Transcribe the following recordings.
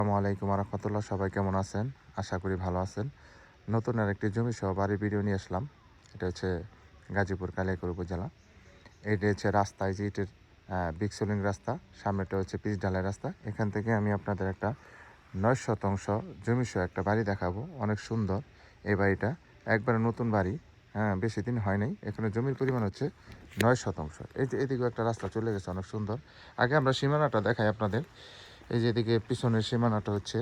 আসসালামু আলাইকুম রহমতুল্লাহ। সবাই কেমন আছেন? আশা করি ভালো আছেন। নতুন আরেকটি জমি সহ বাড়ির ভিডিও নিয়ে আসলাম। এটা হচ্ছে গাজীপুর কালিয়াকৈর উপজেলা। এটা হচ্ছে রাস্তা, এই যে এটার বিগ সোলিং রাস্তা, সামনেটা হচ্ছে পিচ ঢালাই রাস্তা। এখান থেকে আমি আপনাদের একটা 9 শতাংশ জমি সহ একটা বাড়ি দেখাবো। অনেক সুন্দর এই বাড়িটা, একবারে নতুন বাড়ি। হ্যাঁ, বেশি দিন হয় নাই। এখানে জমির পরিমাণ হচ্ছে 9 শতাংশ। এই যে এদিকেও একটা রাস্তা চলে গেছে, অনেক সুন্দর। আগে আমরা সীমানাটা দেখাই আপনাদের। এই যে এদিকে পিছনের সীমানাটা হচ্ছে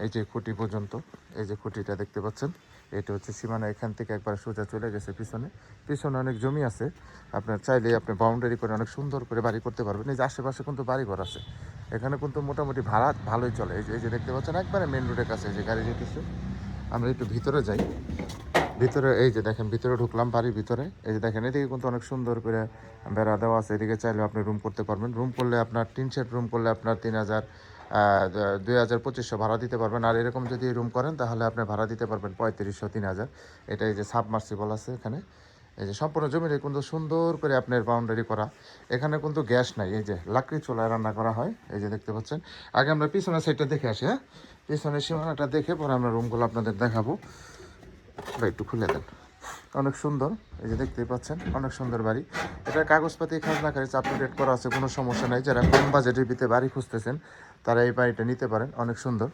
এই যে খুঁটি পর্যন্ত, এই যে খুঁটিটা দেখতে পাচ্ছেন, এটা হচ্ছে সীমানা। এখান থেকে একবার সোজা চলে গেছে পিছনে। পিছনে অনেক জমি আছে, আপনার চাইলে আপনি বাউন্ডারি করে অনেক সুন্দর করে বাড়ি করতে পারবেন। এই যে আশেপাশে কিন্তু বাড়িঘর আছে, এখানে কিন্তু মোটামুটি ভাড়া ভালোই চলে। এই যে দেখতে পাচ্ছেন একবারে মেন রোডের কাছে এই যে গাড়ি যেতেছে। আমরা একটু ভিতরে যাই। ভিতরে এই যে দেখেন, ভিতরে ঢুকলাম বাড়ির ভিতরে। এই যে দেখেন, এদিকে কিন্তু অনেক সুন্দর করে বেড়া দেওয়া আছে। এদিকে চাইলে আপনি রুম করতে পারবেন। রুম করলে আপনার টিন শেড রুম করলে আপনার 3000 2200 ভাড়া দিতে পারবেন। আর এরকম যদি রুম করেন তাহলে আপনি ভাড়া দিতে পারবেন 3500 3000। এটা এই যে সাবমার্সিবল আছে এখানে। এই যে সম্পূর্ণ জমিটা কিন্তু সুন্দর করে আপনার বাউন্ডারি করা। এখানে কিন্তু গ্যাস নাই, এই যে লাকড়ি চুলায় রান্না করা হয়। এই যে দেখতে পাচ্ছেন। আগে আমরা পিছনের সাইডটা দেখে আসি। হ্যাঁ, পিছনের সীমানাটা দেখে পরে আমরা রুমগুলো আপনাদের দেখাবো। একটু খুলে দেন। অনেক সুন্দর, এই যে দেখতেই পাচ্ছেন, অনেক সুন্দর বাড়ি। এটা কাগজপাতি খাজনা খারিজ আপ টু ডেট করা আছে, কোনো সমস্যা নাই। যারা কম বাজেটের ভিতরে বাড়ি খুঁজতেছেন তারা এই বাড়িটা নিতে পারেন, অনেক সুন্দর।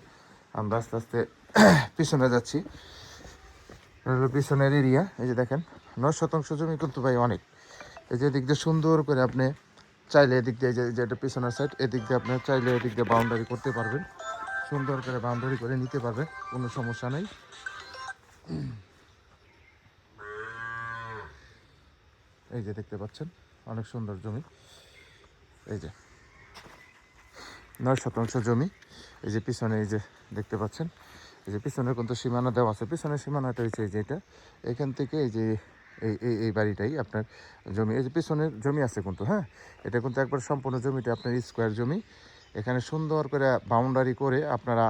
আমরা আস্তে আস্তে পিছনে যাচ্ছি। পিছনের এরিয়া, এই যে দেখেন 9 শতাংশ জমি কিন্তু ভাই অনেক। এই যে এদিক দিয়ে সুন্দর করে আপনি চাইলে এদিক দিয়ে যে এটা পিছনের সাইড, এদিক দিয়ে আপনি চাইলে এদিক দিয়ে বাউন্ডারি করতে পারবেন, সুন্দর করে বাউন্ডারি করে নিতে পারবেন, কোনো সমস্যা নেই। এই যে দেখতে পাচ্ছেন অনেক সুন্দর জমি। এই যে 9 শতাংশ জমি। এই যে পিছনে এই যে দেখতে পাচ্ছেন, এই যে পিছনে কিন্তু সীমানা দেওয়া আছে। পিছনের সীমানাটা হচ্ছে এই যে এটা, এখান থেকে এই যে এই বাড়িটাই আপনার জমি। এই যে পিছনের জমি আছে কিন্তু, হ্যাঁ, এটা কিন্তু একবার সম্পূর্ণ জমিটা আপনার স্কোয়ার জমি। এখানে সুন্দর করে বাউন্ডারি করে আপনারা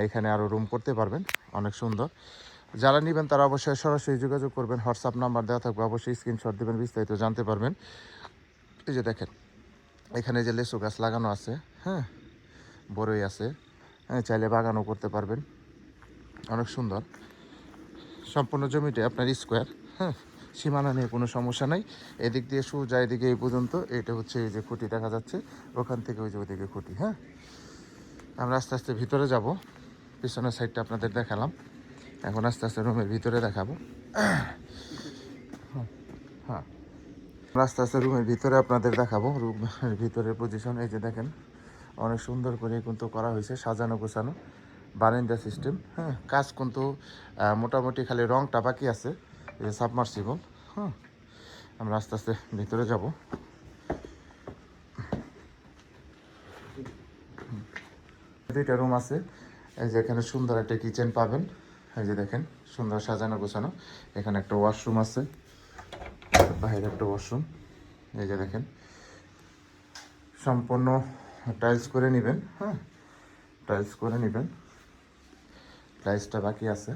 এখানে আরও রুম করতে পারবেন, অনেক সুন্দর। যারা নেবেন তারা অবশ্যই সরাসরি যোগাযোগ করবেন। হোয়াটসঅ্যাপ নাম্বার দেওয়া থাকবে, অবশ্যই স্ক্রিনশট দেবেন, বিস্তারিত জানতে পারবেন। এই যে দেখেন, এখানে যে লেচু গাছ লাগানো আছে, হ্যাঁ, বড়ই আছে, হ্যাঁ, চাইলে বাগানও করতে পারবেন, অনেক সুন্দর। সম্পূর্ণ জমিটা আপনার স্কোয়ার, হ্যাঁ, সীমানা নিয়ে কোনো সমস্যা নাই। এদিক দিয়ে সোজা এদিকে এই পর্যন্ত, এটা হচ্ছে এই যে খুঁটি দেখা যাচ্ছে, ওখান থেকে ওই যে ওদিকে খুঁটি। হ্যাঁ, আমরা আস্তে আস্তে ভিতরে যাব। পিছনের সাইডটা আপনাদের দেখালাম, এখন আস্তে আস্তে রুমের ভিতরে দেখাবো। হ্যাঁ, আস্তে আস্তে রুমের ভিতরে আপনাদের দেখাবো। রুমের ভিতরের পজিশন এই যে দেখেন, অনেক সুন্দর করে কিন্তু করা হয়েছে, সাজানো গোছানো বারান্দা সিস্টেম। হ্যাঁ, কাজ কিন্তু মোটামুটি খালি রংটা বাকি আছে, এই যে সাবমার্সিবল। হ্যাঁ, আমরা আস্তে আস্তে ভিতরে যাব। দুইটা রুম আছে। এই যে এখানে সুন্দর একটা কিচেন পাবেন। এই যে দেখেন, সুন্দর সাজানো গোছানো। এখানে একটা ওয়াশরুম আছে, বাইরে একটা ওয়াশরুম। এই যে দেখেন, সম্পূর্ণ টাইলস করে নেবেন। হ্যাঁ, টাইলস করে নেবেন, টাইলসটা বাকি আছে।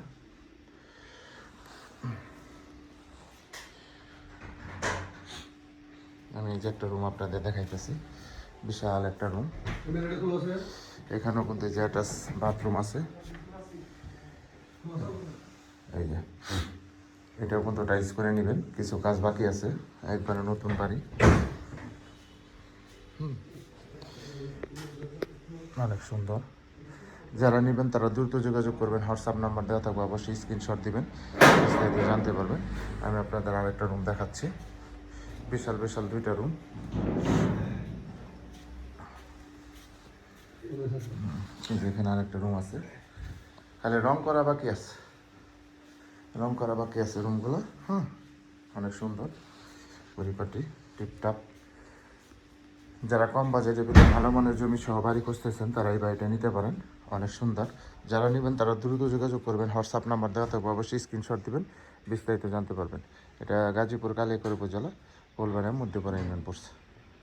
আমি এই যে একটা রুম আপনাদের দেখাইতেছি, বিশাল একটা রুম। এখানেও কিন্তু যে একটা বাথরুম আছে। এই যে এটাও কিন্তু টাইলস করে নেবেন, কিছু কাজ বাকি আছে, একবারে নতুন বাড়ি। অনেক সুন্দর। যারা নেবেন তারা দ্রুত যোগাযোগ করবেন, হোয়াটসঅ্যাপ নাম্বার দেওয়া থাকবে, অবশ্যই স্ক্রিনশট দিবেন, বিস্তারিত জানতে পারবেন। আমি আপনাদের আর একটা রুম দেখাচ্ছি, বিশাল বিশাল দুইটা রুম। এখানে আরেকটা রুম আছে, খালি রং করা বাকি আছে, রং করা বাকি আছে রুমগুলো। হ্যাঁ, অনেক সুন্দর পরিপাটি, টিপটাপ। যারা কম বাজেটের ভিতরে ভালো মানের জমি সহ বাড়ি খুঁজতেছেন তারা এই বাড়িটা নিতে পারেন, অনেক সুন্দর। যারা নেবেন তারা দ্রুত যোগাযোগ করবেন, হোয়াটসঅ্যাপ নাম্বার দেওয়া থাকবে, অবশ্যই স্ক্রিনশট দিবেন, বিস্তারিত জানতে পারবেন। এটা গাজীপুর কালিয়াকৈর উপজেলা, ফুলবাড়িয়া মধ্যপাড়া ইউনিয়ন পড়ছে।